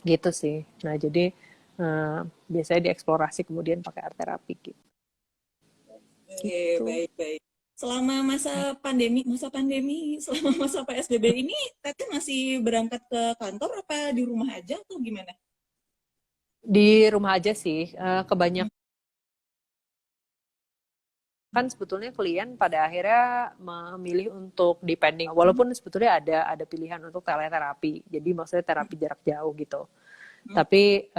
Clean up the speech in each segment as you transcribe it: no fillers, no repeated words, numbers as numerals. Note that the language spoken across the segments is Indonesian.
gitu sih. Nah jadi biasanya dieksplorasi kemudian pakai art terapi Oke, gitu. baik-baik. Selama masa pandemi, selama masa PSBB ini, Teteh masih berangkat ke kantor apa di rumah aja atau gimana? Di rumah aja sih, kebanyakan kan sebetulnya klien pada akhirnya memilih untuk depending, walaupun sebetulnya ada pilihan untuk teleterapi, jadi maksudnya terapi jarak jauh gitu. Tapi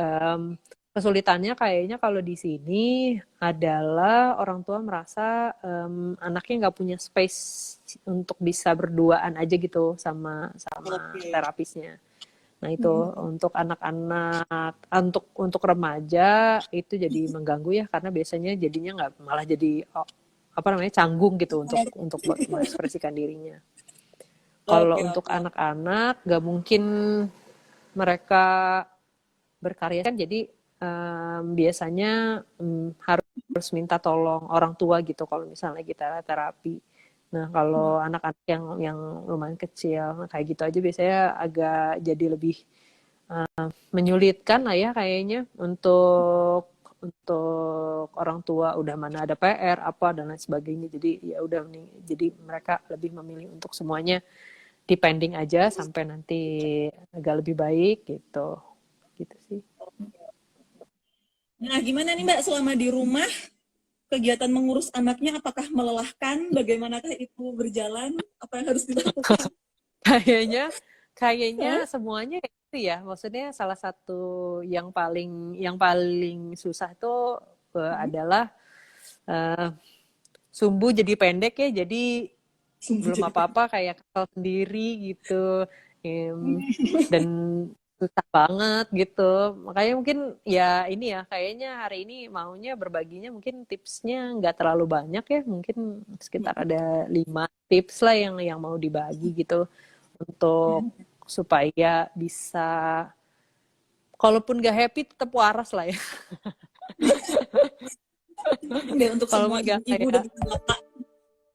kesulitannya kayaknya kalau di sini adalah orang tua merasa anaknya nggak punya space untuk bisa berduaan aja gitu sama sama Oke. terapisnya. Nah itu untuk anak-anak, untuk remaja itu jadi mengganggu ya karena biasanya jadinya nggak malah jadi apa namanya canggung gitu untuk mengekspresikan dirinya. Kalau Oke, untuk oke. anak-anak nggak mungkin mereka berkarya kan jadi biasanya harus minta tolong orang tua gitu kalau misalnya kita terapi. Nah kalau anak-anak yang lumayan kecil kayak gitu aja biasanya agak jadi lebih menyulitkan lah ya kayaknya untuk orang tua udah mana ada PR apa dan lain sebagainya jadi ya udah nih jadi mereka lebih memilih untuk semuanya depending aja sampai nanti agak lebih baik gitu sih. Nah, gimana nih Mbak selama di rumah kegiatan mengurus anaknya apakah melelahkan? Bagaimanakah itu berjalan? Apa yang harus dilakukan? Kayaknya kayaknya Hah? semuanya itu ya. Maksudnya salah satu yang paling susah itu adalah uh, sumbu jadi pendek ya. Jadi Sungguh belum jadi apa-apa kayak kesel sendiri gitu. Dan susah banget gitu. Makanya mungkin ya ini ya kayaknya hari ini maunya berbaginya mungkin tipsnya nggak terlalu banyak ya. Mungkin sekitar ada 5 tips lah yang mau dibagi gitu untuk supaya bisa kalaupun gak happy tetap waras lah ya. deh untuk semua Kalaupun gak ibu-ibu dan kayak bapak.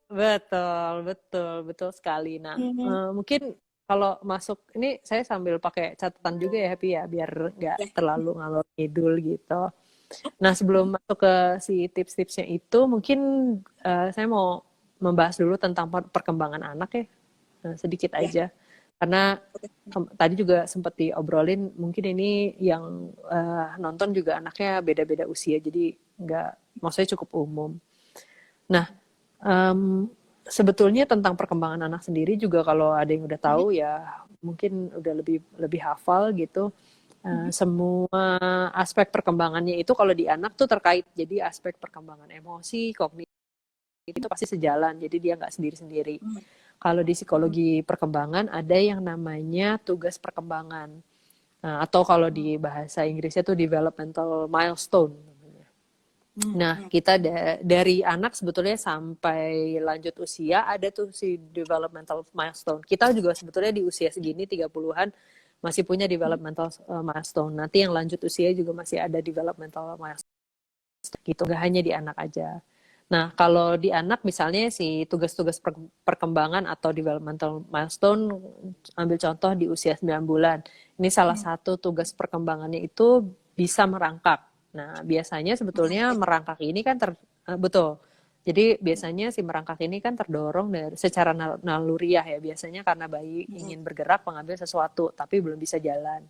betul betul betul sekali. Nah mungkin kalau masuk ini saya sambil pakai catatan juga ya Happy ya biar nggak terlalu ngalor ngidul gitu. Nah sebelum masuk ke si tips-tipsnya itu mungkin saya mau membahas dulu tentang perkembangan anak ya. Sedikit Ya, aja karena tadi juga sempat diobrolin mungkin ini yang nonton juga anaknya beda-beda usia jadi nggak maksudnya cukup umum. Nah sebetulnya tentang perkembangan anak sendiri juga kalau ada yang udah tahu ya mungkin udah lebih lebih hafal gitu. Semua aspek perkembangannya itu kalau di anak tuh terkait jadi aspek perkembangan emosi kognitif itu pasti sejalan jadi dia nggak sendiri-sendiri. Kalau di psikologi perkembangan ada yang namanya tugas perkembangan. Nah, atau kalau di bahasa Inggrisnya itu developmental milestone. Nah, kita dari anak sebetulnya sampai lanjut usia ada tuh si developmental milestone. Kita juga sebetulnya di usia segini 30-an masih punya developmental milestone. Nanti yang lanjut usia juga masih ada developmental milestone gitu. Gak hanya di anak aja. Nah, kalau di anak misalnya si tugas-tugas perkembangan atau developmental milestone, ambil contoh di usia 9 bulan. Ini salah satu tugas perkembangannya itu bisa merangkak. Nah, biasanya sebetulnya merangkak ini kan betul. Jadi biasanya si merangkak ini kan terdorong dari secara naluriah ya. Biasanya karena bayi ingin bergerak mengambil sesuatu tapi belum bisa jalan.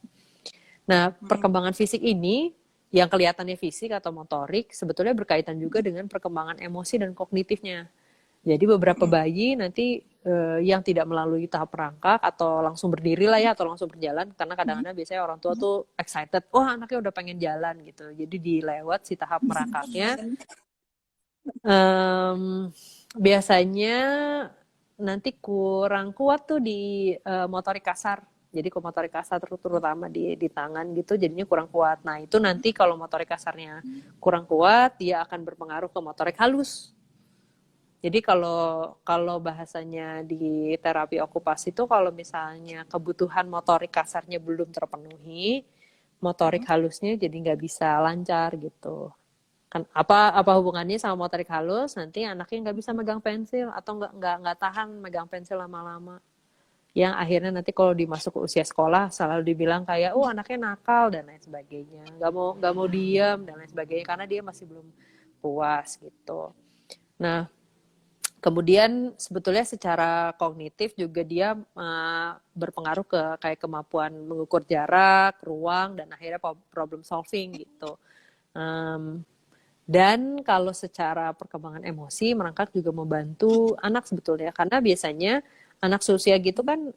Nah, perkembangan fisik ini yang kelihatannya fisik atau motorik sebetulnya berkaitan juga dengan perkembangan emosi dan kognitifnya. Jadi beberapa bayi nanti yang tidak melalui tahap merangkak atau langsung berdiri lah ya atau langsung berjalan karena kadang-kadang biasanya orang tua tuh excited, wah anaknya udah pengen jalan gitu. Jadi dilewat si tahap merangkaknya um, biasanya nanti kurang kuat tuh di motorik kasar. Jadi kalau motorik kasar terutama di tangan gitu jadinya kurang kuat. Nah itu nanti kalau motorik kasarnya kurang kuat dia akan berpengaruh ke motorik halus. Jadi kalau kalau bahasanya di terapi okupasi itu kalau misalnya kebutuhan motorik kasarnya belum terpenuhi, motorik halusnya jadi nggak bisa lancar gitu. Kan apa hubungannya sama motorik halus? Nanti anaknya nggak bisa megang pensil atau nggak tahan megang pensil lama-lama yang akhirnya nanti kalau dimasuk ke usia sekolah selalu dibilang kayak, oh anaknya nakal dan lain sebagainya, nggak mau diem dan lain sebagainya karena dia masih belum puas gitu. Nah, kemudian sebetulnya secara kognitif juga dia berpengaruh ke kayak kemampuan mengukur jarak, ruang, dan akhirnya problem solving gitu. Dan kalau secara perkembangan emosi, merangkak juga membantu anak sebetulnya. Karena biasanya anak seusia gitu kan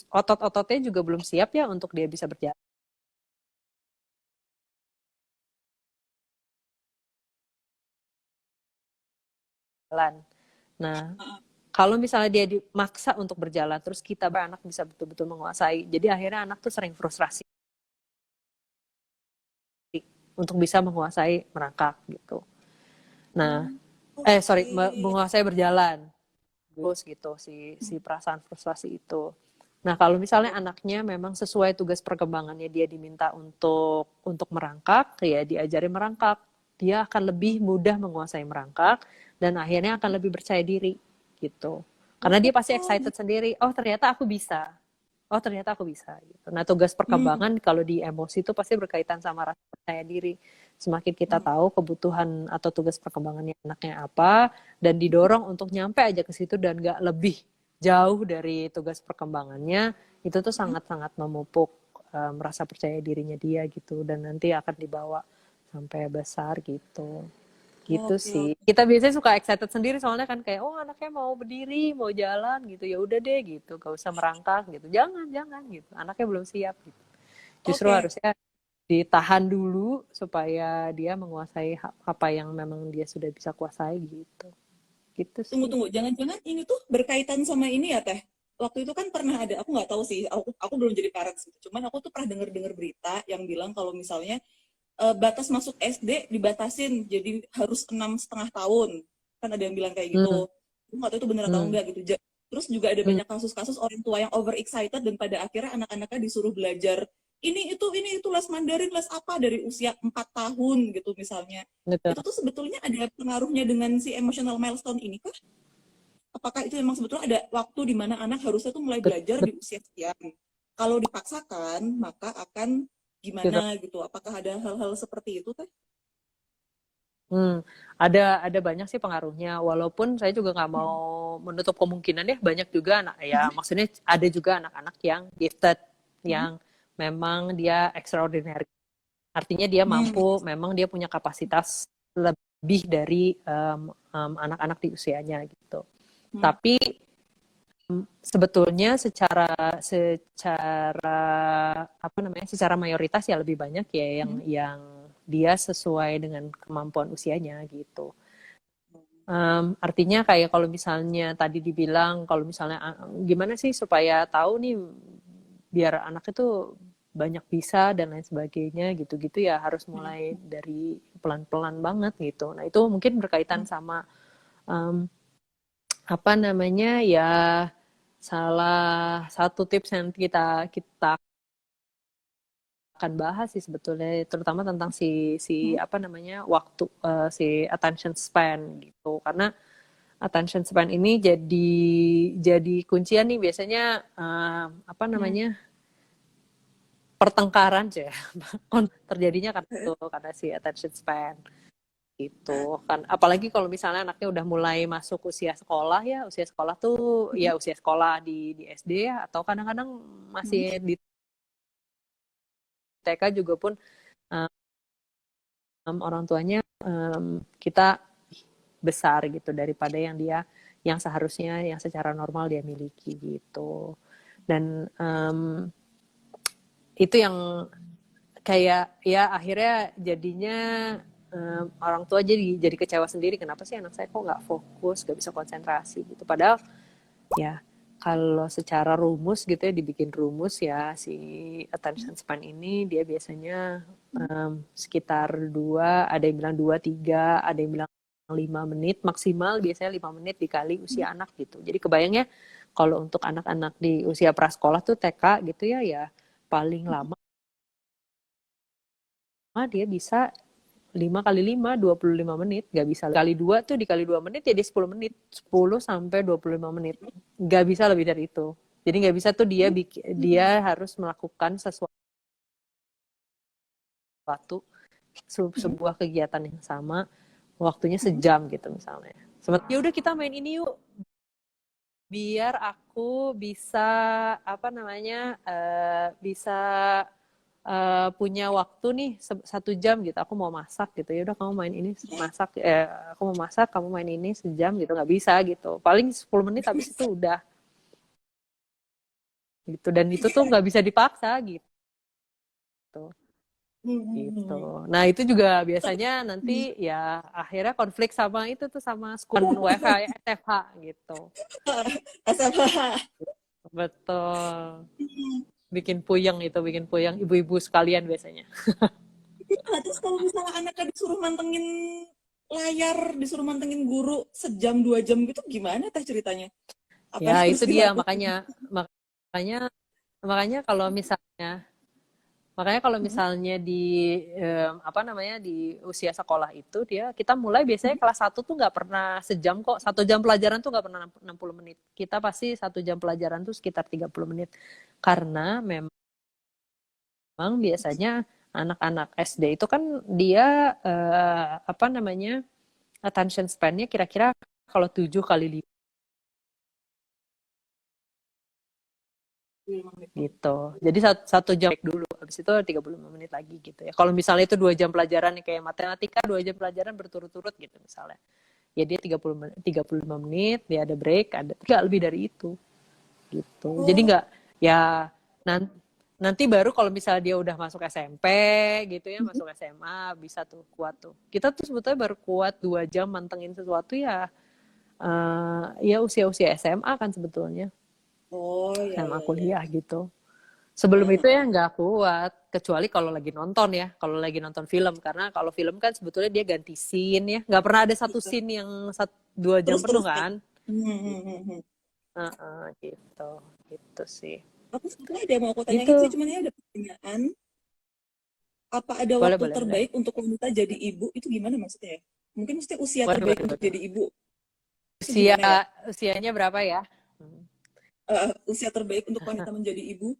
otot-ototnya juga belum siap ya untuk dia bisa berjalan. Nah, kalau misalnya dia dimaksa untuk berjalan, terus kita anak bisa betul-betul menguasai. Jadi akhirnya anak tuh sering frustrasi untuk bisa menguasai merangkak gitu. Nah, menguasai berjalan. Terus gitu si perasaan frustrasi itu. Nah, kalau misalnya anaknya memang sesuai tugas perkembangannya dia diminta untuk merangkak, ya diajari merangkak. Dia akan lebih mudah menguasai merangkak dan akhirnya akan lebih percaya diri gitu. Karena dia pasti excited sendiri, oh ternyata aku bisa. Oh ternyata aku bisa gitu. Nah, tugas perkembangan kalau di emosi itu pasti berkaitan sama rasa percaya diri. Semakin kita tahu kebutuhan atau tugas perkembangannya anaknya apa dan didorong untuk nyampe aja ke situ dan gak lebih jauh dari tugas perkembangannya, itu tuh sangat-sangat memupuk merasa percaya dirinya dia gitu dan nanti akan dibawa sampai besar gitu. Gitu sih. Kita biasanya suka excited sendiri soalnya kan kayak, oh anaknya mau berdiri, mau jalan gitu, ya udah deh gitu, gak usah merangkak gitu. Jangan gitu. Anaknya belum siap gitu. Justru harusnya ditahan dulu supaya dia menguasai apa yang memang dia sudah bisa kuasai gitu. Gitu sih. Tunggu, jangan-jangan ini tuh berkaitan sama ini ya Teh. Waktu itu kan pernah ada, aku nggak tahu sih, aku belum jadi parents gitu. Cuman aku tuh pernah dengar berita yang bilang kalau misalnya batas masuk SD dibatasin jadi harus 6,5 tahun, kan ada yang bilang kayak gitu. Aku nggak tahu itu benar atau enggak gitu. Terus juga ada banyak kasus-kasus orang tua yang over excited dan pada akhirnya anak-anaknya disuruh belajar ini itu les Mandarin, les apa dari usia 4 tahun gitu misalnya. Betul. Itu tuh sebetulnya ada pengaruhnya dengan si emotional milestone ini kah? Apakah itu memang sebetulnya ada waktu di mana anak harusnya tuh mulai belajar di usia sekian? Kalau dipaksakan, maka akan gimana gitu? Apakah ada hal-hal seperti itu, Teh? Ada banyak sih pengaruhnya. Walaupun saya juga nggak mau menutup kemungkinan ya banyak juga anak ya. Maksudnya ada juga anak-anak yang gifted, yang memang dia extraordinary. Artinya dia mampu, memang dia punya kapasitas lebih dari anak-anak di usianya gitu. Tapi sebetulnya secara secara mayoritas ya lebih banyak ya yang dia sesuai dengan kemampuan usianya gitu. Artinya kayak kalau misalnya tadi dibilang kalau misalnya gimana sih supaya tahu nih biar anak itu banyak bisa dan lain sebagainya gitu-gitu ya harus mulai dari pelan-pelan banget gitu. Nah itu mungkin berkaitan sama ya salah satu tips yang kita akan bahas sih sebetulnya terutama tentang si waktu si attention span gitu karena attention span ini jadi kuncian nih biasanya pertengkaran aja terjadinya karena si attention span gitu kan apalagi kalau misalnya anaknya udah mulai masuk usia sekolah tuh ya usia sekolah di SD ya atau kadang-kadang masih di TK juga pun orang tuanya kita besar gitu daripada yang seharusnya yang secara normal dia miliki gitu dan itu yang kayak ya akhirnya jadinya orang tua jadi kecewa sendiri kenapa sih anak saya kok nggak fokus nggak bisa konsentrasi gitu padahal ya kalau secara rumus gitu ya dibikin rumus ya si attention span ini dia biasanya sekitar 2 ada yang bilang 2-3 ada yang bilang 5 menit maksimal biasanya 5 menit dikali usia anak gitu jadi kebayangnya kalau untuk anak-anak di usia prasekolah tuh TK gitu ya paling lama dia bisa 5 kali 5, 25 menit. Gak bisa. Kali 2 tuh dikali 2 menit jadi 10 menit. 10 sampai 25 menit. Gak bisa lebih dari itu. Jadi nggak bisa tuh dia harus melakukan sesuatu sebuah kegiatan yang sama waktunya sejam gitu misalnya. Ya udah kita main ini yuk biar aku bisa apa namanya bisa punya waktu nih 1 jam gitu. Aku mau masak gitu. Ya udah kamu main ini masak. Aku mau masak, kamu main ini sejam gitu. Nggak bisa gitu. Paling 10 menit habis itu udah gitu. Dan itu tuh nggak bisa dipaksa gitu. Gitu. Nah itu juga biasanya nanti ya akhirnya konflik sama itu tuh sama sekolah WFH ya, SFH gitu. SFH. Betul. Bikin puyeng ibu-ibu sekalian biasanya. Nah, terus kalau misalnya anaknya disuruh mantengin layar, disuruh mantengin guru sejam 2 jam gitu, gimana teh ceritanya? Apa yang Ya harus itu dia dilakukan? makanya makanya kalau misalnya di apa namanya di usia sekolah itu kita mulai biasanya kelas 1 tuh nggak pernah sejam kok. 1 jam pelajaran tuh nggak pernah 60 menit. Kita pasti 1 jam pelajaran tuh sekitar 30 menit. Karena memang biasanya anak-anak SD itu kan dia apa namanya attention span-nya kira-kira kalau 7 kali 5 gitu. Jadi 1 jam break dulu, habis itu 35 menit lagi gitu ya. Kalau misalnya itu 2 jam pelajaran kayak matematika 2 jam pelajaran berturut-turut gitu misalnya. Ya dia 35 menit, dia ada break, ada nggak lebih dari itu gitu. Jadi nggak ya nanti baru kalau misalnya dia udah masuk SMP gitu ya, masuk SMA bisa tuh kuat tuh. Kita tuh sebetulnya baru kuat 2 jam mantengin sesuatu ya ya usia-usia SMA kan sebetulnya. Oh ya SMA ya ya. kuliah gitu. Sebelum itu ya nggak kuat, kecuali kalau lagi nonton ya, kalau lagi nonton film. Karena kalau film kan sebetulnya dia ganti scene ya, nggak pernah ada satu scene yang 2 jam penuh Terus-terus ya. kan. Hmm. Gitu, gitu sih. Aku sebenarnya ada yang mau aku tanyain sih, Gitu, cuman ya ada pertanyaan. Apa ada boleh, waktu boleh, boleh. terbaik untuk wanita jadi ibu? Itu gimana maksudnya ya? Mungkin mesti usia Waduh, terbaik waduh, untuk waduh. jadi ibu. Itu Usia, gimana ya? usianya berapa ya? Usia terbaik untuk wanita menjadi ibu?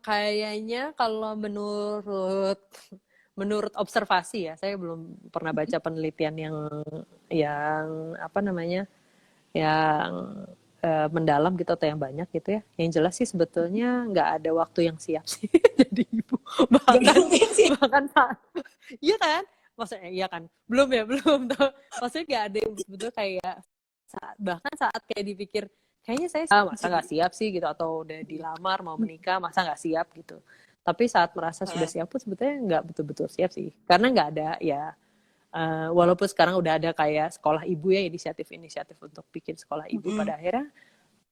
Kayaknya kalau menurut observasi ya, saya belum pernah baca penelitian yang apa namanya, yang mendalam gitu atau yang banyak gitu ya. Yang jelas sih sebetulnya nggak ada waktu yang siap sih jadi ibu. Gak Bahkan mungkin sih. bahkan iya kan? Maksudnya iya kan? Belum ya, belum tuh. Maksudnya nggak ada yang betul kayak bahkan saat kayak dipikir kayaknya saya masa nggak siap sih gitu atau udah dilamar mau menikah masa nggak siap gitu. Tapi saat merasa sudah siap pun sebetulnya nggak betul-betul siap sih. Karena nggak ada ya walaupun sekarang udah ada kayak sekolah ibu ya inisiatif-inisiatif untuk bikin sekolah ibu pada akhirnya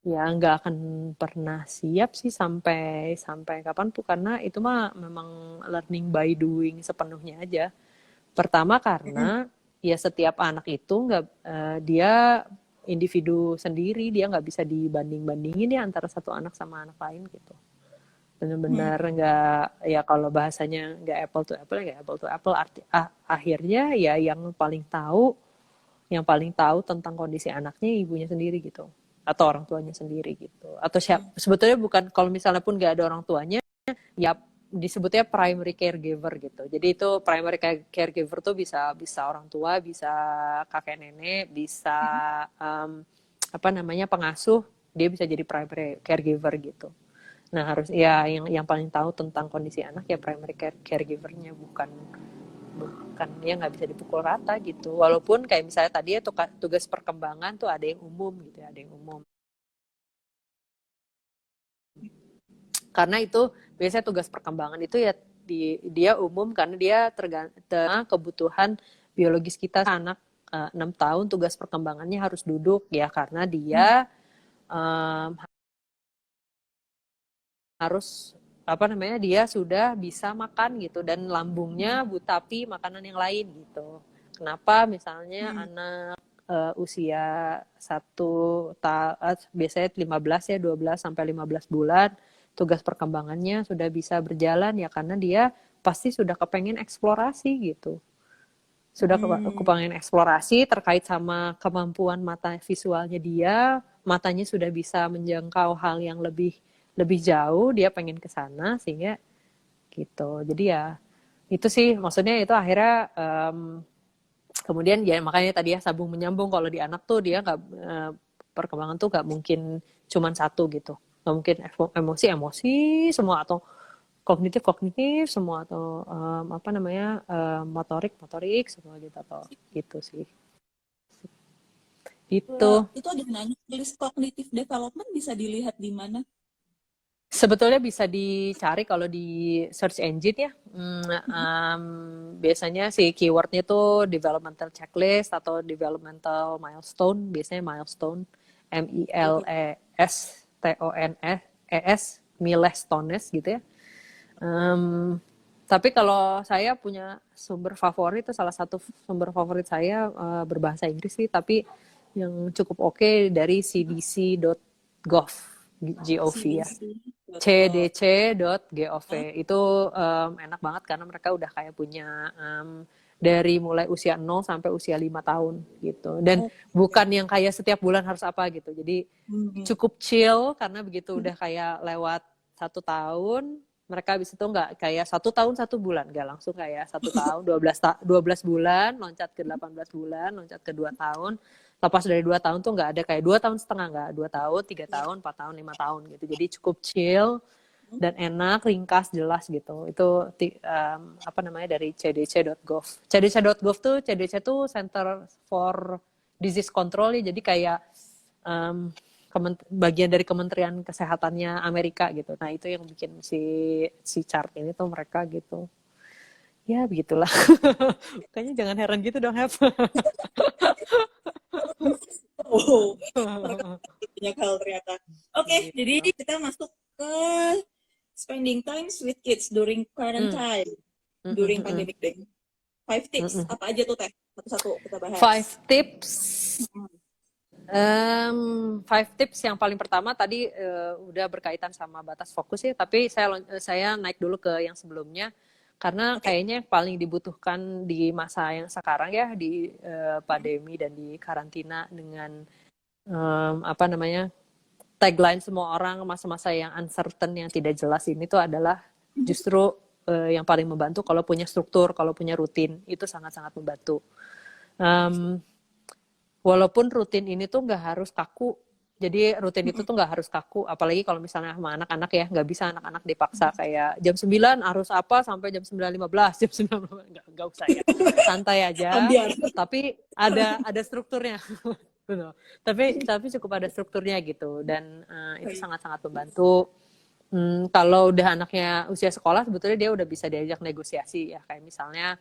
ya nggak akan pernah siap sih sampai kapanpun karena itu mah memang learning by doing sepenuhnya aja. Pertama karena ya setiap anak itu nggak dia individu sendiri dia nggak bisa dibanding-bandingin ya antara satu anak sama anak lain gitu. Benar-benar nggak ya kalau bahasanya nggak apple to apple akhirnya ya yang paling tahu tentang kondisi anaknya ibunya sendiri gitu atau orang tuanya sendiri gitu atau sebetulnya bukan kalau misalnya pun nggak ada orang tuanya ya disebutnya primary caregiver gitu jadi itu primary caregiver tuh bisa bisa orang tua bisa kakek nenek bisa apa namanya pengasuh dia bisa jadi primary caregiver gitu. Nah harus ya yang paling tahu tentang kondisi anak ya primary caregivernya bukan ya nggak bisa dipukul rata gitu. Walaupun kayak misalnya tadi ya tugas perkembangan tuh ada yang umum gitu ya, ada yang umum. Karena itu biasanya tugas perkembangan itu ya dia umum karena dia tergantung kebutuhan biologis kita anak 6 tahun tugas perkembangannya harus duduk ya karena dia harus apa namanya dia sudah bisa makan gitu dan lambungnya tapi makanan yang lain gitu. Kenapa misalnya anak usia biasanya 15 ya 12 sampai 15 bulan tugas perkembangannya sudah bisa berjalan ya karena dia pasti sudah kepengen eksplorasi gitu. aku pengen eksplorasi terkait sama kemampuan mata visualnya dia, matanya sudah bisa menjangkau hal yang lebih jauh, dia pengen ke sana sehingga gitu. Jadi ya itu sih maksudnya itu akhirnya kemudian ya makanya tadi ya sambung menyambung kalau di anak tuh dia nggak perkembangan tuh nggak mungkin cuman satu gitu, nggak mungkin emosi semua atau kognitif semua atau apa namanya motorik semua gitu atau gitu sih itu. Itu ada nanya, list cognitive development bisa dilihat di mana? Sebetulnya bisa dicari kalau di search engine ya. Biasanya si keywordnya tuh developmental checklist atau developmental milestone. Biasanya milestone, milestones, milestones gitu ya. Tapi kalau saya punya sumber favorit, itu salah satu sumber favorit saya berbahasa Inggris sih, tapi yang cukup oke dari cdc.gov, gov ya. cdc.gov itu enak banget karena mereka udah kayak punya dari mulai usia 0 sampai usia 5 tahun gitu. Dan bukan yang kayak setiap bulan harus apa gitu. Jadi cukup chill karena begitu udah kayak lewat 1 tahun, mereka habis itu nggak kayak 1 tahun 1 bulan, nggak langsung kayak 1 tahun 12 bulan, loncat ke 18 bulan, loncat ke 2 tahun. Lepas dari 2 tahun tuh nggak ada kayak 2 tahun setengah, nggak 2 tahun, 3 tahun, 4 tahun, 5 tahun gitu. Jadi cukup chill dan enak, ringkas, jelas gitu. Itu apa namanya dari cdc.gov. cdc.gov tuh Center for Disease Control ya. Jadi kayak bagian dari Kementerian Kesehatannya Amerika gitu. Nah itu yang bikin si chart ini tuh mereka gitu. Ya begitulah. Kayaknya jangan heran gitu dong, Hep. Banyak hal ternyata. Oke, jadi kita masuk ke spending time with kids during quarantine, during pandemic day. 5 tips, apa aja tuh Teh? Satu-satu kita bahas. 5 tips. 5 tips yang paling pertama tadi udah berkaitan sama batas fokus ya, tapi saya naik dulu ke yang sebelumnya karena kayaknya yang paling dibutuhkan di masa yang sekarang ya di pandemi dan di karantina dengan apa namanya tagline semua orang masa-masa yang uncertain yang tidak jelas ini tuh adalah justru yang paling membantu kalau punya struktur, kalau punya rutin itu sangat-sangat membantu. Walaupun rutin ini tuh nggak harus kaku, jadi rutin itu tuh nggak harus kaku, apalagi kalau misalnya sama anak-anak ya, nggak bisa anak-anak dipaksa kayak jam 9 harus apa sampai jam 9.15, jam 9 nggak usah ya, santai aja, tapi ada strukturnya, betul. Tapi cukup ada strukturnya gitu, dan itu sangat-sangat membantu. Kalau udah anaknya usia sekolah, sebetulnya dia udah bisa diajak negosiasi ya, kayak misalnya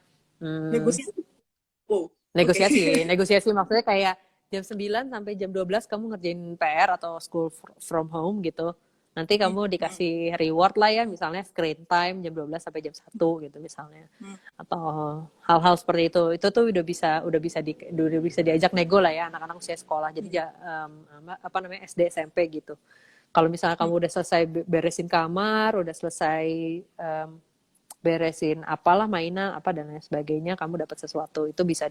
negosiasi maksudnya kayak jam 9 sampai jam 12 kamu ngerjain PR atau school from home gitu. Nanti kamu dikasih reward lah ya, misalnya screen time jam 12 sampai jam 1 gitu misalnya. Atau hal-hal seperti itu. Itu tuh udah bisa diajak nego lah ya anak-anak usia sekolah. Jadi apa namanya SD SMP gitu. Kalau misalnya kamu udah selesai beresin kamar, udah selesai beresin apalah mainan apa dan lain sebagainya, kamu dapat sesuatu, itu bisa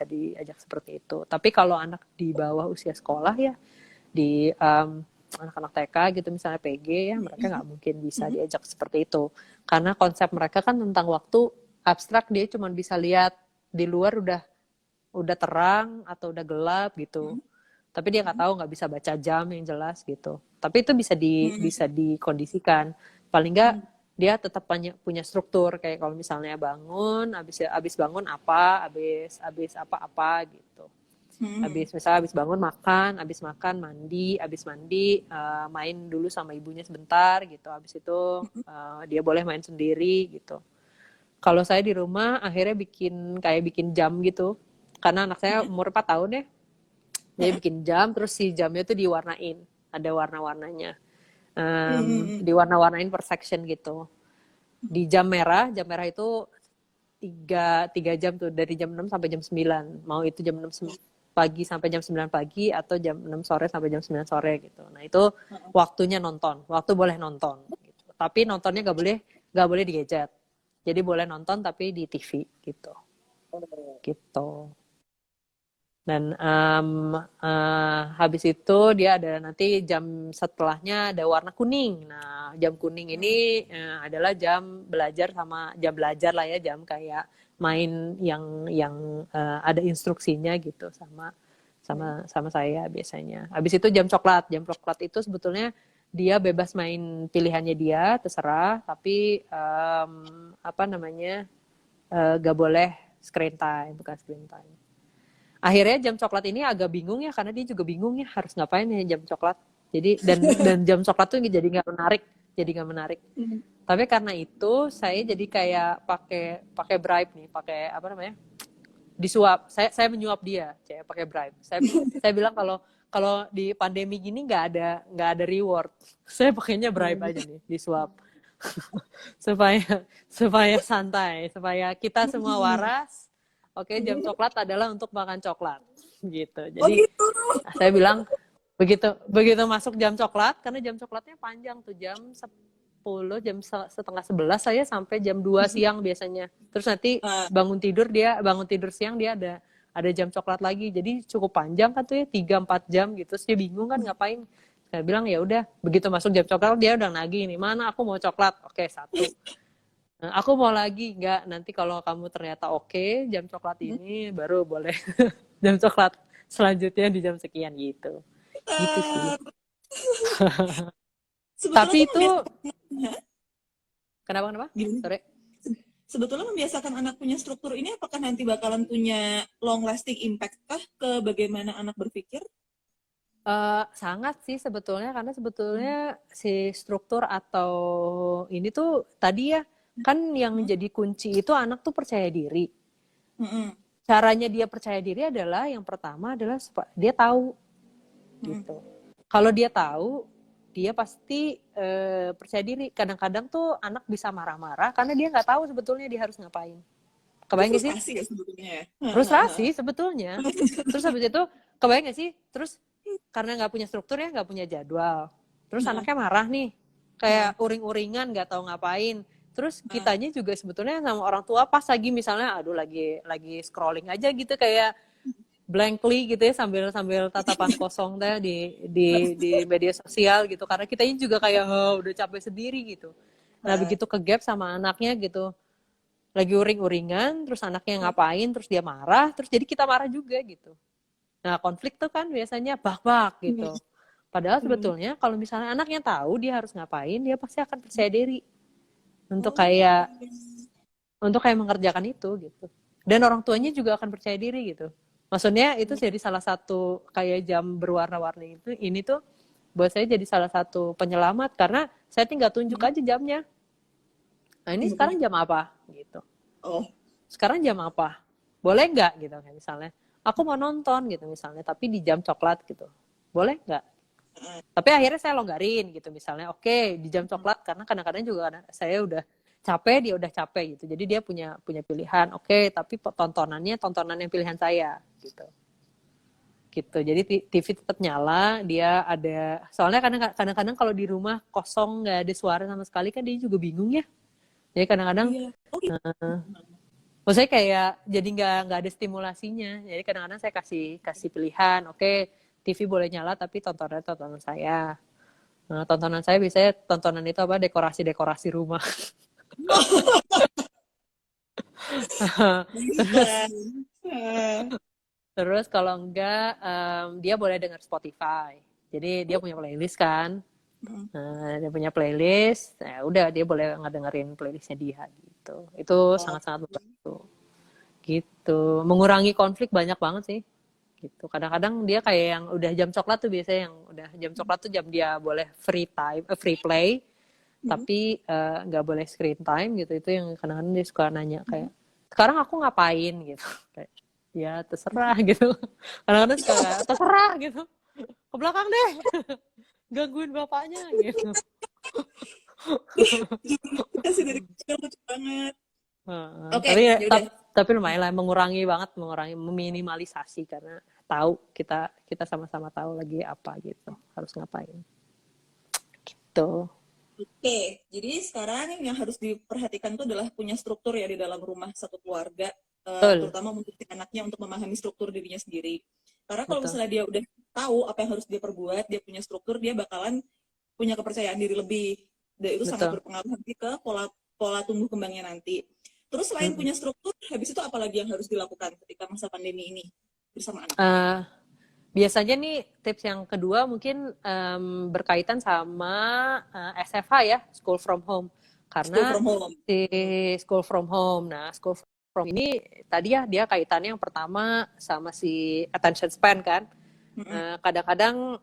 diajak seperti itu. Tapi kalau anak di bawah usia sekolah ya, di anak-anak TK gitu misalnya PG ya, mereka nggak mungkin bisa diajak seperti itu karena konsep mereka kan tentang waktu abstrak, dia cuma bisa lihat di luar udah terang atau udah gelap gitu, tapi dia nggak bisa baca jam yang jelas gitu. Tapi itu bisa dikondisikan, paling nggak dia tetap punya struktur, kayak kalau misalnya bangun, habis bangun habis apa gitu. Habis bangun makan, habis makan mandi, habis mandi main dulu sama ibunya sebentar gitu. Habis itu dia boleh main sendiri gitu. Kalau saya di rumah akhirnya bikin jam gitu. Karena anak saya umur 4 tahun ya. Dia bikin jam, terus si jamnya tuh diwarnain, ada warna-warnanya. Diwarna-warnain per section gitu. Di jam merah itu 3 jam tuh, dari jam 6 sampai jam 9. Mau itu jam 6 pagi sampai jam 9 pagi atau jam 6 sore sampai jam 9 sore gitu. Nah, itu waktunya nonton. Waktu boleh nonton gitu. Tapi nontonnya nggak boleh di gadget. Jadi boleh nonton tapi di TV gitu. gitu. Dan habis itu dia ada nanti jam setelahnya ada warna kuning. Nah, jam kuning ini adalah jam belajar sama jam belajar lah ya, jam kayak main yang ada instruksinya gitu sama saya biasanya. Habis itu jam coklat. Jam coklat itu sebetulnya dia bebas main pilihannya dia, terserah. Tapi apa namanya gak boleh screen time, bukan screen time. Akhirnya jam coklat ini agak bingung ya, karena dia juga bingung ya harus ngapain ya jam coklat. Jadi dan jam coklat tuh jadi nggak menarik. Tapi karena itu saya jadi kayak pakai bribe nih, pakai apa namanya? Disuap. Saya menyuap dia, saya pakai bribe. Saya bilang kalau di pandemi gini nggak ada reward. Saya pakainya bribe aja nih, disuap. supaya santai, supaya kita semua waras. Oke, jam coklat adalah untuk makan coklat, gitu. Jadi gitu. saya bilang begitu masuk jam coklat, karena jam coklatnya panjang tuh, jam 10, jam setengah 11 saya sampai jam 2 siang biasanya. Terus nanti bangun tidur siang dia ada jam coklat lagi. Jadi cukup panjang kan tuh ya, 3-4 jam gitu. Terus dia bingung kan ngapain. Saya bilang ya udah, begitu masuk jam coklat dia udah nagih nih, mana aku mau coklat. Oke, 1. Aku mau lagi, enggak, nanti kalau kamu ternyata oke, jam coklat ini baru boleh jam coklat selanjutnya di jam sekian gitu. Gitu sih. Tapi itu kenapa? Sorry. Sebetulnya membiasakan anak punya struktur ini apakah nanti bakalan punya long lasting impact kah ke bagaimana anak berpikir? Sangat sih sebetulnya, karena sebetulnya si struktur atau ini tuh tadi ya, kan yang jadi kunci itu anak tuh percaya diri. Caranya dia percaya diri adalah yang pertama adalah dia tahu gitu. Kalau dia tahu, dia pasti percaya diri. Kadang-kadang tuh anak bisa marah-marah karena dia nggak tahu sebetulnya dia harus ngapain. Kebayang gak sih? Frustrasi ya sebetulnya. Frustrasi sebetulnya. Terus habis itu kebayang gak sih? Terus karena nggak punya struktur ya, nggak punya jadwal. Terus anaknya marah nih, kayak uring-uringan, nggak tahu ngapain. Terus kitanya juga sebetulnya sama orang tua pas lagi misalnya, aduh lagi scrolling aja gitu, kayak blankly gitu ya, sambil tatapan kosong teh di media sosial gitu. Karena kitanya juga kayak udah capek sendiri gitu. Nah begitu ke gap sama anaknya gitu, lagi uring-uringan, terus anaknya ngapain, terus dia marah, terus jadi kita marah juga gitu. Nah konflik tuh kan biasanya bak-bak gitu. Padahal sebetulnya kalau misalnya anaknya tahu dia harus ngapain, dia pasti akan percaya diri untuk kayak mengerjakan itu gitu. Dan orang tuanya juga akan percaya diri gitu. Maksudnya itu jadi salah satu kayak jam berwarna-warni itu, ini tuh buat saya jadi salah satu penyelamat, karena saya tinggal tunjuk aja jamnya. Nah ini sekarang jam apa gitu. Sekarang jam apa? Boleh nggak gitu kayak misalnya. Aku mau nonton gitu misalnya, tapi di jam coklat gitu. Boleh nggak? Tapi akhirnya saya longgarin gitu misalnya. Oke, di jam coklat, karena kadang-kadang juga saya udah capek, dia udah capek gitu. Jadi dia punya pilihan. Oke, tapi tontonan yang pilihan saya gitu. Gitu. Jadi TV tetap nyala, dia ada. Soalnya kadang-kadang kalau di rumah kosong, nggak ada suara sama sekali kan dia juga bingung ya. Jadi kadang-kadang maksudnya kayak jadi nggak ada stimulasinya. Jadi kadang-kadang saya kasih pilihan. Oke, TV boleh nyala tapi tontonan saya. Nah, tontonan saya biasanya tontonan itu apa, dekorasi rumah. Terus kalau enggak dia boleh dengar Spotify. Jadi dia punya playlist kan. Dia punya playlist, ya udah dia boleh ngedengerin playlistnya dia gitu. Itu sangat-sangat membantu. Gitu. Mengurangi konflik banyak banget sih. Gitu. Kadang-kadang dia kayak yang udah jam coklat tuh, biasanya yang udah jam coklat tuh jam dia boleh free play, tapi nggak boleh screen time gitu. Itu yang kadang-kadang dia suka nanya kayak, sekarang aku ngapain gitu. Kayak, ya terserah gitu. Kadang-kadang suka terserah gitu. Ke belakang deh. Gangguin bapaknya gitu. Kasih dari kecil lucu banget. Tapi lumayan lah, mengurangi, meminimalisasi, karena tahu kita sama-sama tahu lagi apa gitu, harus ngapain gitu. Oke, jadi sekarang yang harus diperhatikan itu adalah punya struktur ya di dalam rumah satu keluarga. Betul, terutama untuk si anaknya untuk memahami struktur dirinya sendiri. Karena kalau betul, misalnya dia udah tahu apa yang harus dia perbuat, dia punya struktur, dia bakalan punya kepercayaan diri lebih. Dan itu sangat betul. berpengaruh nanti ke pola pola tumbuh kembangnya nanti. Terus selain Mm-mm. punya struktur, habis itu apa lagi yang harus dilakukan ketika masa pandemi ini bersama anak? Eh, Biasanya nih tips yang kedua mungkin berkaitan sama SFH ya, school from home. School Karena from home. si school from home, nah school from ini tadi ya dia kaitannya yang pertama sama si attention span kan. Mm-mm. Kadang-kadang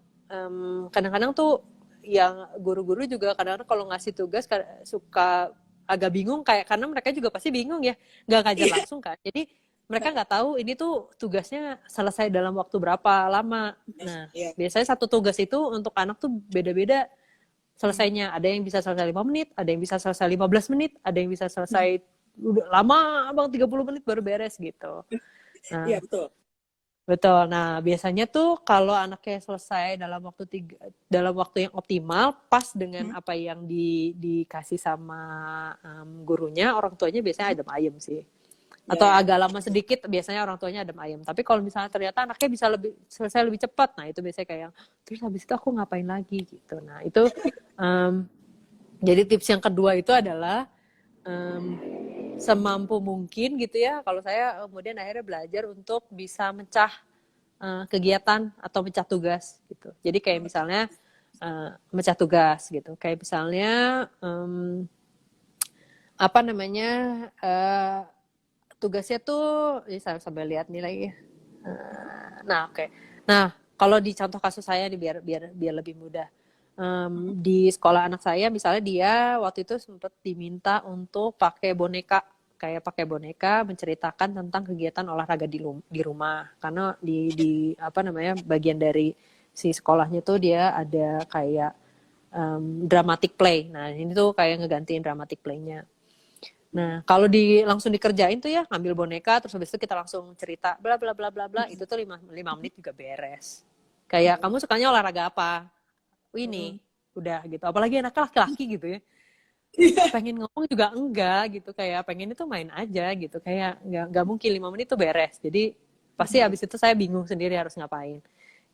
kadang-kadang tuh yang guru-guru juga kadang-kadang kalau ngasih tugas suka agak bingung kayak karena mereka juga pasti bingung ya nggak ngajar Iya. langsung kan jadi mereka nggak tahu ini tuh tugasnya selesai dalam waktu berapa lama. Nah Iya. biasanya satu tugas itu untuk anak tuh beda-beda Mm. selesainya, ada yang bisa selesai 5 menit, ada yang bisa selesai 15 menit, ada yang bisa Mm. selesai udah lama bang 30 menit baru beres gitu. Iya Nah, betul. betul. Nah, biasanya tuh kalau anaknya selesai dalam waktu yang optimal, pas dengan Mm. apa yang dikasih sama gurunya, orang tuanya biasanya Mm. adem ayem sih. Atau Ya. agak lama sedikit, biasanya orang tuanya adem ayem. Tapi kalau misalnya ternyata anaknya bisa selesai lebih cepat, nah itu biasanya kayak, terus habis itu aku ngapain lagi gitu. Nah, itu um, jadi tips yang kedua itu adalah um, semampu mungkin gitu ya. Kalau saya kemudian akhirnya belajar untuk bisa mecah kegiatan atau mecah tugas gitu. Jadi kayak misalnya mecah tugas gitu. Kayak misalnya apa namanya tugasnya tuh ini saya sambil lihat nih lagi. Nah, oke. Nah, kalau di contoh kasus saya nih biar lebih mudah. Di sekolah anak saya misalnya dia waktu itu sempat diminta untuk pakai boneka kayak pakai boneka menceritakan tentang kegiatan olahraga di rumah karena di apa namanya bagian dari si sekolahnya tuh dia ada kayak dramatic play. Nah ini tuh kayak ngegantiin dramatic playnya. Nah, kalau langsung dikerjain tuh ya, ngambil boneka, terus habis itu kita langsung cerita, bla bla bla bla bla, itu tuh 5 menit juga beres. Kayak kamu sukanya olahraga apa? Ini, udah gitu. Apalagi anak laki-laki gitu ya. Pengen ngomong juga enggak gitu, kayak pengen itu main aja gitu. Kayak nggak mungkin 5 menit tuh beres. Jadi pasti habis itu saya bingung sendiri harus ngapain.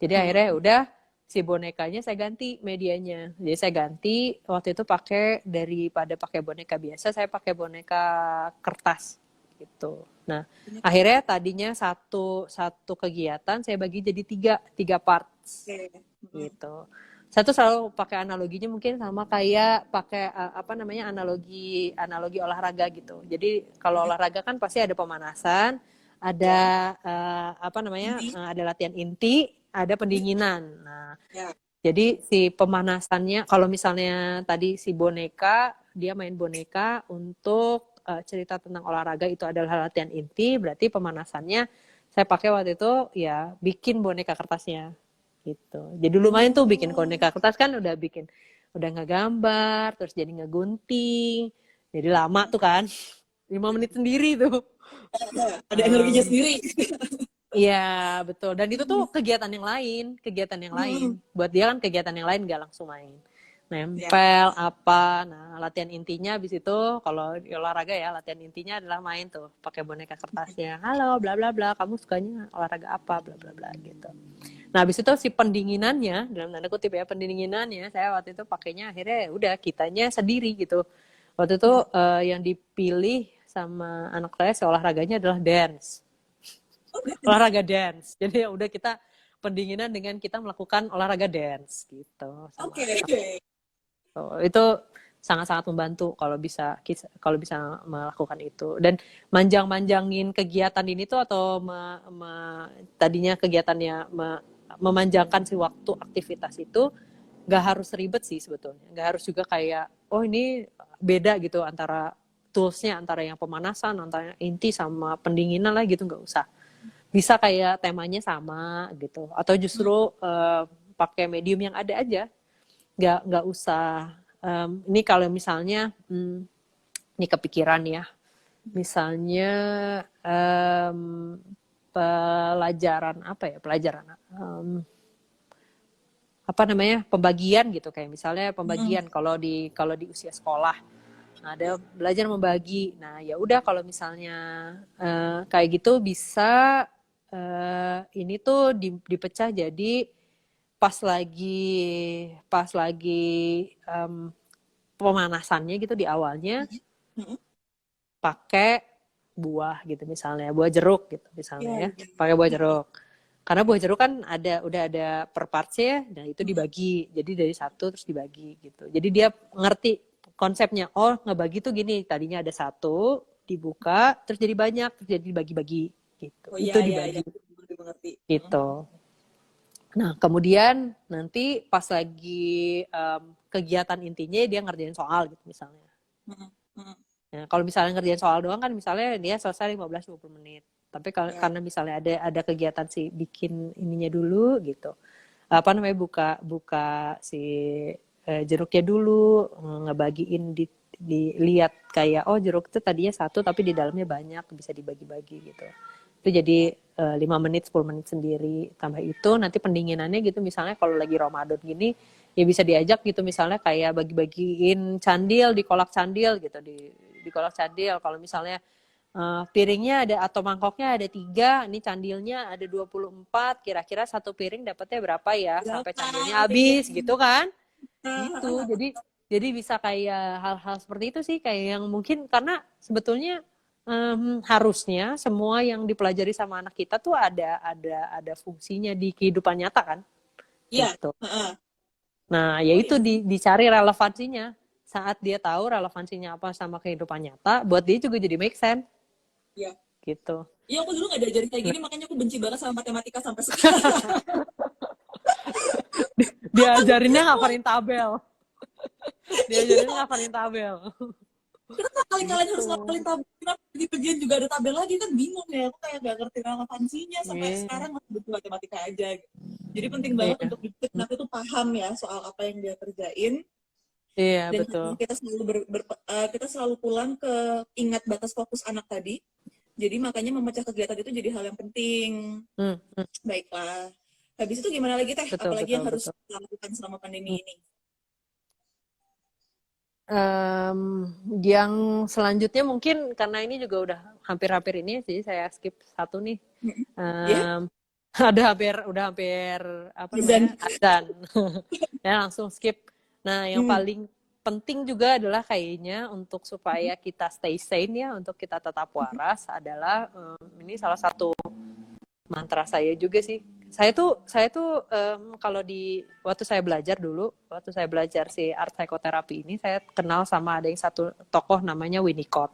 Jadi akhirnya ya udah si bonekanya saya ganti medianya. Jadi saya ganti waktu itu pakai daripada pakai boneka biasa saya pakai boneka kertas gitu. Nah, akhirnya tadinya satu satu kegiatan saya bagi jadi tiga parts gitu. Saya tuh selalu pakai analoginya mungkin sama kayak pakai apa namanya analogi analogi olahraga gitu. Jadi kalau olahraga kan pasti ada pemanasan, ada Ya. apa namanya Inti. ada latihan inti, ada Ya. pendinginan. Nah, Ya. jadi si pemanasannya kalau misalnya tadi si boneka dia main boneka untuk cerita tentang olahraga itu adalah latihan inti, berarti pemanasannya saya pakai waktu itu ya bikin boneka kertasnya gitu. Jadi lumayan tuh bikin Oh. boneka kertas kan udah ngegambar, terus jadi ngegunting, jadi lama tuh kan, 5 menit sendiri tuh. Ada energinya Um, sendiri. Iya betul. Dan itu tuh kegiatan yang lain. Buat dia kan kegiatan yang lain nggak langsung main. Ya. Nempel apa, nah latihan intinya habis itu kalau di olahraga ya latihan intinya adalah main tuh pakai boneka kertasnya. Halo, bla bla bla, kamu sukanya olahraga apa, bla bla bla gitu. Nah habis itu si pendinginannya dalam tanda kutip ya pendinginannya saya waktu itu pakainya akhirnya udah kitanya sendiri gitu. Waktu itu yang dipilih sama anak saya si olahraganya adalah dance Oh, dance. olahraga dance. Jadi ya udah kita pendinginan dengan kita melakukan olahraga dance gitu Oke. sama itu sangat-sangat membantu kalau bisa melakukan itu dan manjang-manjangin kegiatan ini tuh atau tadinya kegiatannya memanjangkan si waktu aktivitas itu nggak harus ribet sih sebetulnya nggak harus juga kayak oh ini beda gitu antara toolsnya antara yang pemanasan antara inti sama pendinginan lah gitu nggak usah bisa kayak temanya sama gitu atau justru pakai medium yang ada aja nggak usah ini kalau misalnya ini kepikiran ya misalnya pelajaran apa ya pelajaran apa namanya pembagian gitu kayak misalnya pembagian kalau di usia sekolah ada belajar membagi. Nah, ya udah kalau misalnya kayak gitu bisa ini tuh dipecah jadi pas lagi pemanasannya gitu di awalnya Mm-mm. pakai buah gitu misalnya, buah jeruk gitu misalnya Iya, ya, iya. pakai buah Mm-mm. jeruk. Karena buah jeruk kan udah ada per parts ya, dan itu Mm-mm. dibagi. Jadi dari satu terus dibagi gitu. Jadi dia ngerti konsepnya. Oh, ngebagi tuh gini. Tadinya ada satu, dibuka, terus jadi banyak, terus jadi dibagi-bagi gitu. Oh iya, Itu iya, iya. dibagi Mengerti, mengerti. Mm-mm. gitu. Nah, kemudian nanti pas lagi kegiatan intinya dia ngerjain soal gitu misalnya. Mm-mm. Mm-mm. Ya, kalau misalnya ngerjain soal doang kan misalnya dia selesai 15-20 menit. Tapi Ya. karena misalnya ada kegiatan sih bikin ininya dulu gitu. Apa namanya buka buka si jeruknya dulu, ngebagiin dilihat kayak oh jeruk itu tadinya satu tapi di dalamnya banyak bisa dibagi-bagi gitu. Itu jadi 5 menit 10 menit sendiri. Tambah itu nanti pendinginannya gitu misalnya kalau lagi Ramadan gini ya bisa diajak gitu misalnya kayak bagi-bagiin candil di kolak candil gitu di kolak candil. Kalau misalnya piringnya ada atau mangkoknya ada 3, ini candilnya ada 24, kira-kira satu piring dapatnya berapa ya sampai Berapa? candilnya Iya. habis gitu kan? Gitu. Jadi bisa kayak hal-hal seperti itu sih kayak yang mungkin karena sebetulnya harusnya semua yang dipelajari sama anak kita tuh ada fungsinya di kehidupan nyata kan? Iya. Gitu. Heeh. Nah, ya Oh itu iya. dicari relevansinya. Saat dia tahu relevansinya apa sama kehidupan nyata, buat dia juga jadi make sense Iya. gitu. Iya, aku dulu nggak diajarin kayak Nah, gini, makanya aku benci banget sama matematika sampai sekarang. diajarinnya ngafalin tabel. Diajarinnya ngafalin tabel. Kenapa kali-kalian harus Gitu. ngapalin tabel? Kenapa di penjian juga ada tabel lagi? Kan bingung ya. Aku kayak gak ngerti relevansinya. Sampai Iya, sekarang masih butuh matematika aja. Gitu. Jadi penting banget iya, untuk nanti tuh paham ya soal apa yang dia kerjain. iya Dan betul. kita selalu kita selalu pulang ke ingat batas fokus anak tadi. Jadi makanya memecah kegiatan itu jadi hal yang penting. Hmm, hmm, Baiklah. Habis itu gimana lagi Teh? betul, Apalagi betul, yang harus betul. kita lakukan selama pandemi ini? Em, yang selanjutnya mungkin karena ini juga udah hampir-hampir ini sih saya skip satu nih. Ya, Em, udah hampir apa azan. namanya azan. Ya langsung skip. Nah yang Hmm. paling penting juga adalah kayaknya untuk supaya kita stay sane ya, untuk kita tetap waras adalah ini salah satu mantra saya juga sih. Saya tuh kalau waktu saya belajar dulu, waktu saya belajar si art psikoterapi ini, saya kenal sama ada yang satu tokoh namanya Winnicott.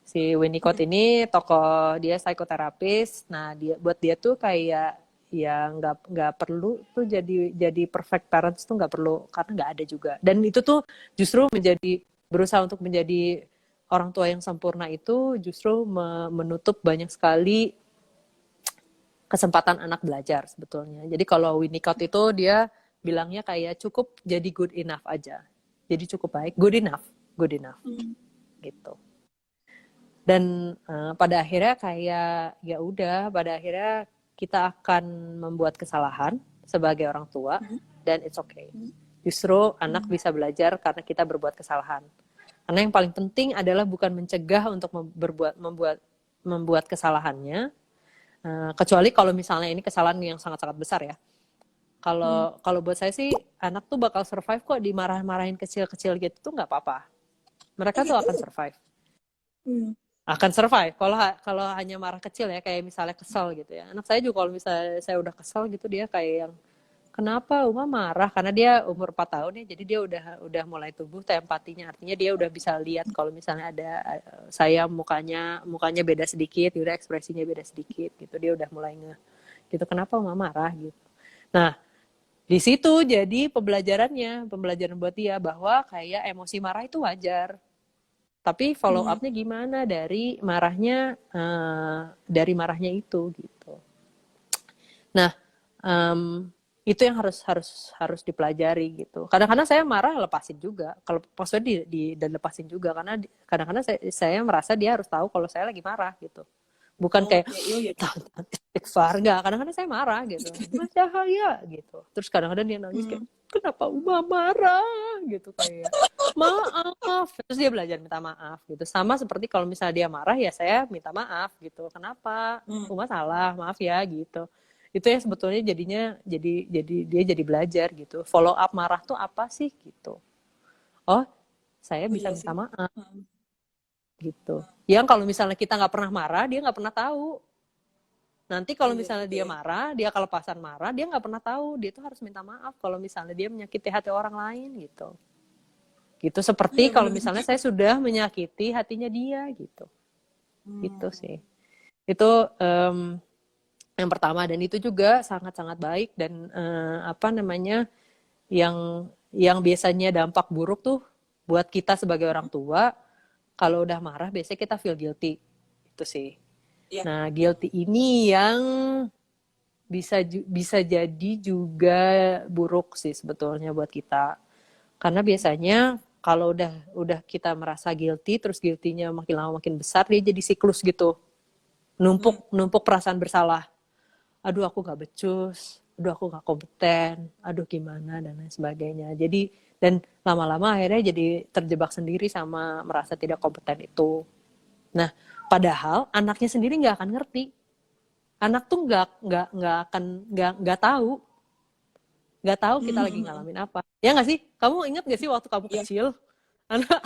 Si Winnicott ini tokoh dia psikoterapis. Nah, dia tuh kayak ya nggak perlu tuh jadi perfect parents tuh nggak perlu karena nggak ada juga. Dan itu tuh justru berusaha untuk menjadi orang tua yang sempurna itu justru menutup banyak sekali kesempatan anak belajar sebetulnya. Jadi kalau Winnicott itu dia bilangnya kayak cukup jadi good enough aja. Jadi cukup baik, good enough gitu. Dan pada akhirnya kayak ya udah, pada akhirnya kita akan membuat kesalahan sebagai orang tua dan it's okay. Justru anak bisa belajar karena kita berbuat kesalahan. Karena yang paling penting adalah bukan mencegah untuk membuat kesalahannya, kecuali kalau misalnya ini kesalahan yang sangat-sangat besar ya. Kalau buat saya sih anak tuh bakal survive kok dimarah-marahin kecil-kecil gitu tuh nggak apa-apa. Mereka tuh akan survive. Akan survive. Kalau hanya marah kecil ya kayak misalnya kesel gitu ya. Anak saya juga kalau misalnya saya udah kesel gitu dia kayak yang kenapa Uma marah karena dia umur 4 tahun ya. Jadi dia udah mulai tumbuh tuh empatinya. Artinya dia udah bisa lihat kalau misalnya ada saya mukanya beda sedikit, udah ekspresinya beda sedikit gitu. Dia udah mulai gitu kenapa Uma marah gitu. Nah, di situ jadi pembelajaran buat dia bahwa kayak emosi marah itu wajar. Tapi follow up-nya gimana dari marahnya itu gitu. Nah, itu yang harus dipelajari gitu. Kadang-kadang saya marah lepasin juga. Kalau maksudnya dan lepasin juga karena kadang-kadang saya merasa dia harus tahu kalau saya lagi marah gitu. bukan kayak iya. istighfar, nggak. Kadang-kadang saya marah gitu, Mas Cahaya gitu, terus kadang-kadang dia nangis kayak kenapa Uma marah gitu, kayak maaf, terus dia belajar minta maaf gitu. Sama seperti kalau misalnya dia marah ya saya minta maaf gitu, kenapa Uma salah, maaf ya gitu. Itu ya sebetulnya jadinya jadi dia jadi belajar gitu, follow up marah tuh apa sih gitu. Oh, saya Oh bisa iya minta sih. maaf gitu. Yang kalau misalnya kita nggak pernah marah, dia nggak pernah tahu. Nanti kalau Iya misalnya juga dia ya. marah, dia kelepasan marah, dia nggak pernah tahu. Dia tuh harus minta maaf kalau misalnya dia menyakiti hati orang lain gitu. Gitu Iya seperti kalau benar. misalnya saya sudah menyakiti hatinya dia gitu. Gitu Hmm. sih. Itu yang pertama, dan itu juga sangat-sangat baik, dan apa namanya, yang biasanya dampak buruk tuh buat kita sebagai orang tua, kalau udah marah biasanya kita feel guilty. Itu sih. Iya. Nah, guilty ini yang bisa jadi juga buruk sih sebetulnya buat kita. Karena biasanya kalau udah kita merasa guilty, terus guilty-nya makin lama makin besar, dia jadi siklus gitu. Numpuk perasaan bersalah. Aduh aku gak becus, aduh aku gak kompeten, aduh gimana, dan lain sebagainya. Jadi, dan lama-lama akhirnya jadi terjebak sendiri sama merasa tidak kompeten itu. Nah, padahal anaknya sendiri nggak akan ngerti. Anak tuh nggak tahu kita lagi ngalamin apa. Ya nggak sih? Kamu ingat nggak sih waktu kamu Iya. kecil, anak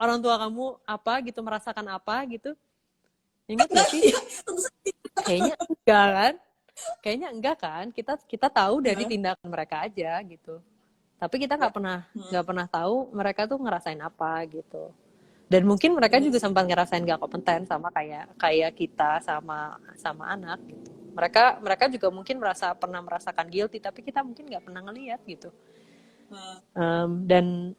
orang tua kamu apa gitu, merasakan apa gitu? Ingat nggak sih? Iya, tentu saja. Kayaknya enggak kan? Kayaknya enggak kan? Kita tahu dari Hah? tindakan mereka aja gitu. Tapi kita nggak pernah tahu mereka tuh ngerasain apa gitu. Dan mungkin mereka Bener juga sih. sempat ngerasain gak kompeten sama kayak kita sama anak gitu. Mereka juga mungkin pernah merasakan guilty, tapi kita mungkin nggak pernah ngelihat gitu. Hah. Dan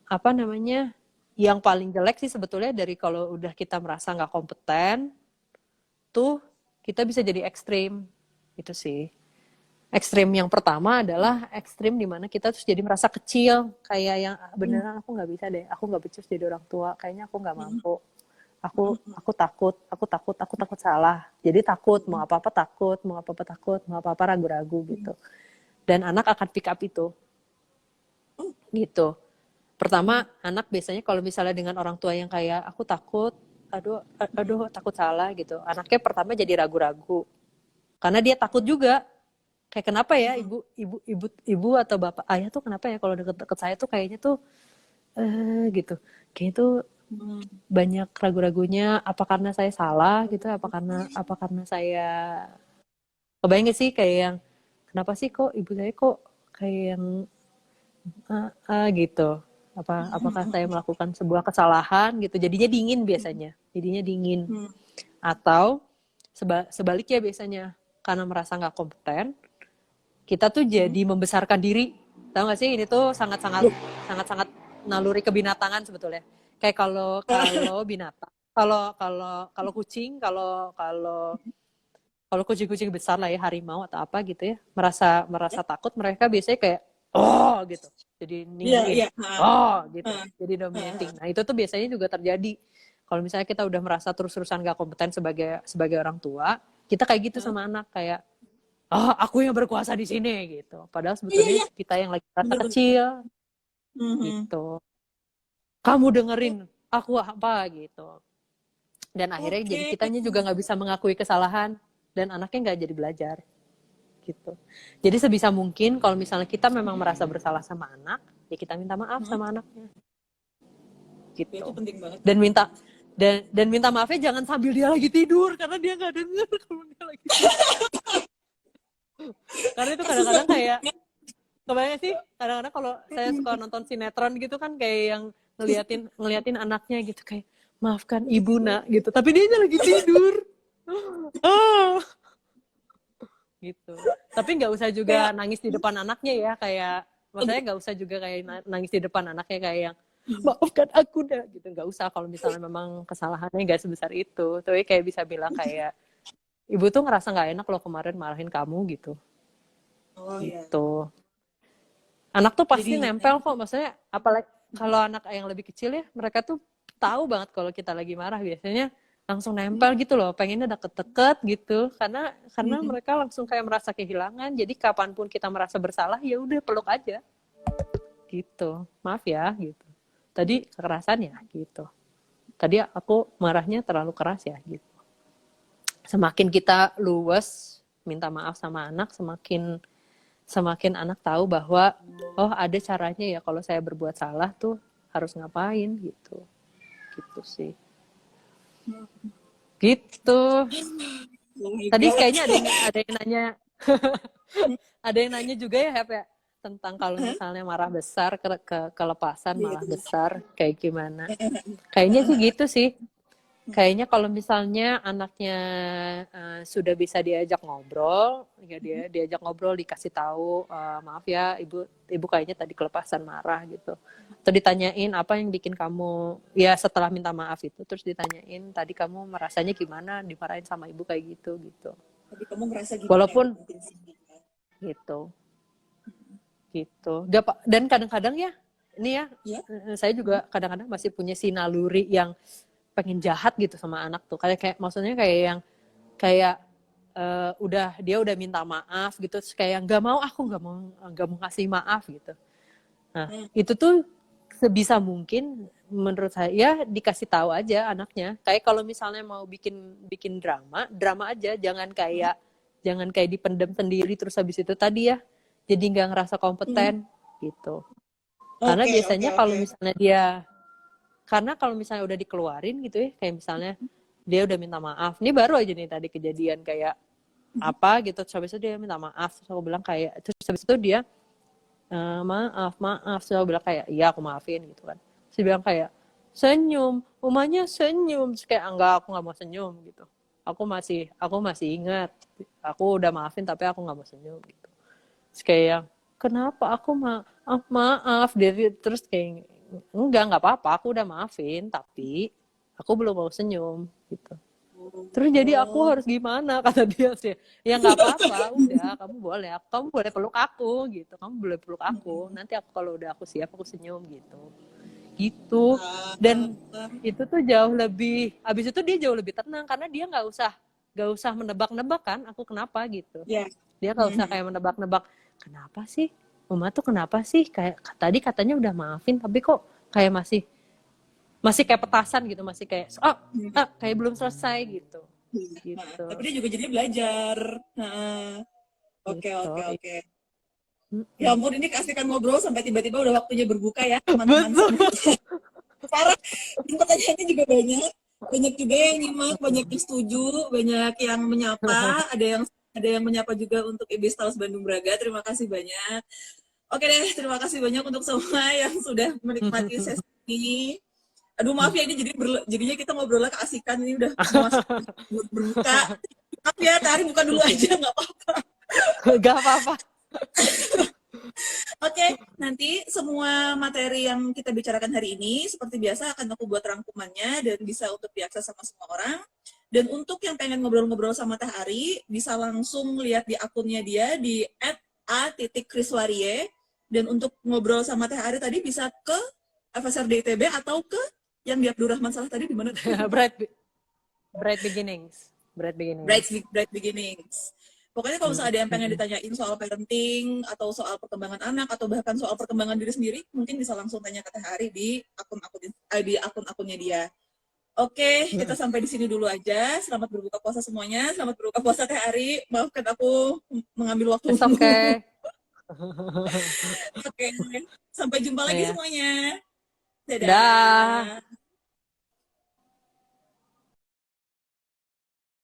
apa namanya, yang paling jelek sih sebetulnya dari kalau udah kita merasa nggak kompeten tuh, kita bisa jadi ekstrim. Itu sih. Ekstrim yang pertama adalah ekstrim dimana kita terus jadi merasa kecil, kayak yang beneran aku nggak bisa deh, aku nggak becus jadi orang tua, kayaknya aku nggak mampu, aku takut salah, jadi takut, mau apa apa takut, mau apa apa ragu-ragu gitu. Dan anak akan pick up itu gitu. Pertama, anak biasanya kalau misalnya dengan orang tua yang kayak aku takut, aduh takut salah gitu, anaknya pertama jadi ragu-ragu karena dia takut juga. Kayak kenapa ya ibu atau bapak ayah tuh kenapa ya kalau deket-deket saya tuh kayaknya tuh gitu, kayaknya tuh banyak ragu-ragunya, apa karena saya salah gitu, apa karena saya, kebayang gak sih kayak yang kenapa sih kok ibu saya kok kayak yang gitu, apakah saya melakukan sebuah kesalahan gitu, jadinya dingin. Atau sebaliknya biasanya, karena merasa nggak kompeten, kita tuh jadi membesarkan diri. Tahu nggak sih, ini tuh sangat-sangat naluri kebinatangan sebetulnya. Kayak kalau binatang, kalau kucing, kalau kucing-kucing besar lah ya, harimau atau apa gitu ya, merasa takut, mereka biasanya kayak oh gitu, jadi Iya, ninggiin, iya. oh gitu, Hah. jadi dominating. Nah itu tuh biasanya juga terjadi kalau misalnya kita udah merasa terus-terusan gak kompeten sebagai orang tua, kita kayak gitu sama anak, kayak aku yang berkuasa di sini gitu. Padahal Iya, sebetulnya iya. kita yang lagi merasa Bener-bener. kecil gitu. Kamu dengerin aku apa gitu. Dan akhirnya jadi Oke. kitanya juga nggak bisa mengakui kesalahan, dan anaknya nggak jadi belajar gitu. Jadi sebisa mungkin kalau misalnya kita memang merasa bersalah sama anak, ya kita minta maaf sama anaknya Ya, itu gitu. penting banget. Dan minta maafnya jangan sambil dia lagi tidur, karena dia nggak denger kalau dia lagi tidur. Karena itu kadang-kadang kayak, kebayang sih, kadang-kadang kalau saya suka nonton sinetron gitu kan, kayak yang ngeliatin anaknya gitu, kayak maafkan ibu nak gitu, tapi dia lagi tidur. Oh, gitu. Tapi nggak usah juga Kayak nangis di depan anaknya ya, kayak maksudnya nggak usah juga kayak nangis di depan anaknya kayak yang maafkan aku dah gitu, nggak usah kalau misalnya memang kesalahannya nggak sebesar itu. Tapi kayak bisa bilang kayak, ibu tuh ngerasa nggak enak loh kemarin marahin kamu gitu. oh ya. Gitu. Anak tuh pasti Jadi nempel kok, maksudnya apalagi kalau anak yang lebih kecil ya, mereka tuh tahu banget kalau kita lagi marah biasanya. langsung nempel gitu loh, pengennya deket-deket gitu, karena Mm-mm. mereka langsung kayak merasa kehilangan. Jadi kapanpun kita merasa bersalah, ya udah peluk aja gitu. Maaf ya gitu. Tadi kekerasan ya gitu. Tadi aku marahnya terlalu keras ya gitu. Semakin kita luwes minta maaf sama anak, semakin semakin anak tahu bahwa oh ada caranya ya kalau saya berbuat salah tuh harus ngapain gitu. Gitu sih. Gitu. Oh my Tadi God. kayaknya ada yang nanya ada yang nanya juga ya Hep ya tentang kalau Hah? misalnya marah besar kelepasan Iya, malah iya. besar kayak gimana. Kayaknya sih gitu sih. Kayaknya kalau misalnya anaknya sudah bisa diajak ngobrol, ya dia diajak ngobrol dikasih tahu maaf ya ibu kayaknya tadi kelepasan marah gitu. Atau ditanyain apa yang bikin kamu ya setelah minta maaf itu terus ditanyain tadi kamu merasanya gimana dimarahin sama ibu kayak gitu gitu. Tapi kamu ngerasa gimana itu Walaupun penting sih. gitu gitu. Dan kadang-kadang ya ini ya Ya. saya juga kadang-kadang masih punya si naluri yang pengen jahat gitu sama anak tuh kayak maksudnya kayak yang kayak dia udah minta maaf gitu terus kayak aku nggak mau kasih maaf gitu. Nah Hmm. itu tuh sebisa mungkin menurut saya dikasih tahu aja anaknya kayak kalau misalnya mau bikin bikin drama aja jangan kayak dipendam sendiri terus habis itu tadi ya jadi nggak ngerasa Hmm. kompeten gitu karena Oke, oke, biasanya oke. kalau misalnya udah dikeluarin gitu ya kayak misalnya dia udah minta maaf ini baru aja nih tadi kejadian kayak apa gitu terus habis itu dia minta maaf terus aku bilang kayak terus habis itu dia maaf terus aku bilang kayak iya aku maafin gitu kan terus dia bilang kayak senyum umahnya senyum terus kayak enggak aku nggak mau senyum gitu aku masih ingat aku udah maafin tapi aku nggak mau senyum gitu terus kayak kenapa aku maaf dia terus kayak nggak apa-apa aku udah maafin tapi aku belum mau senyum gitu. Terus jadi aku Oh. harus gimana kata dia sih. Ya nggak apa-apa, udah kamu boleh peluk aku gitu. Kamu boleh peluk aku. Nanti aku kalau udah aku siap aku senyum gitu. Gitu. Ah, Dan itu tuh jauh lebih habis itu dia jauh lebih tenang karena dia nggak usah menebak-nebak kan aku kenapa gitu. ya. Dia nggak usah kayak menebak-nebak kenapa sih? Uma tuh kenapa sih kayak tadi katanya udah maafin tapi kok kayak masih masih kayak petasan gitu, masih kayak kayak belum selesai gitu. Nah, Gitu. tapi dia juga jadi belajar. Nah, oke, Gitu. oke, oke. Ya Mm-mm. ampun, ini keasikan ngobrol sampai tiba-tiba udah waktunya berbuka ya, teman-teman Betul. semua. Parah, dan pertanyaannya juga banyak. Banyak juga yang nyimak, banyak yang setuju, banyak yang menyapa, ada yang menyapa juga untuk Ibis Taus Bandung Braga. Terima kasih banyak. Oke deh, terima kasih banyak untuk semua yang sudah menikmati sesi ini. Aduh maaf ya ini jadinya kita ngobrolnya keasikan ini udah mau masuk berbuka. Maaf ya, Tari buka dulu aja nggak apa-apa. Gak apa-apa. Oke, nanti semua materi yang kita bicarakan hari ini seperti biasa akan aku buat rangkumannya dan bisa untuk diakses sama semua orang. Dan untuk yang pengen ngobrol-ngobrol sama Teh Ari, bisa langsung lihat di akunnya dia di @a.kriswarie. Dan untuk ngobrol sama Teh Ari tadi bisa ke FSRD ITB atau ke yang di Abdurrahman Salah tadi di mana? Bright beginnings. Bright Bright, beginnings. Bright Beginnings. Pokoknya kalau misalnya ada yang pengen ditanyain soal parenting atau soal perkembangan anak atau bahkan soal perkembangan diri sendiri, mungkin bisa langsung tanya ke Teh Hari di akun-akunnya dia. Oke, kita sampai di sini dulu aja. Selamat berbuka puasa semuanya. Selamat berbuka puasa Teh Hari. Maafkan aku mengambil waktu. It's okay. Oke, sampai jumpa lagi Ya. semuanya. Dah. Dadah.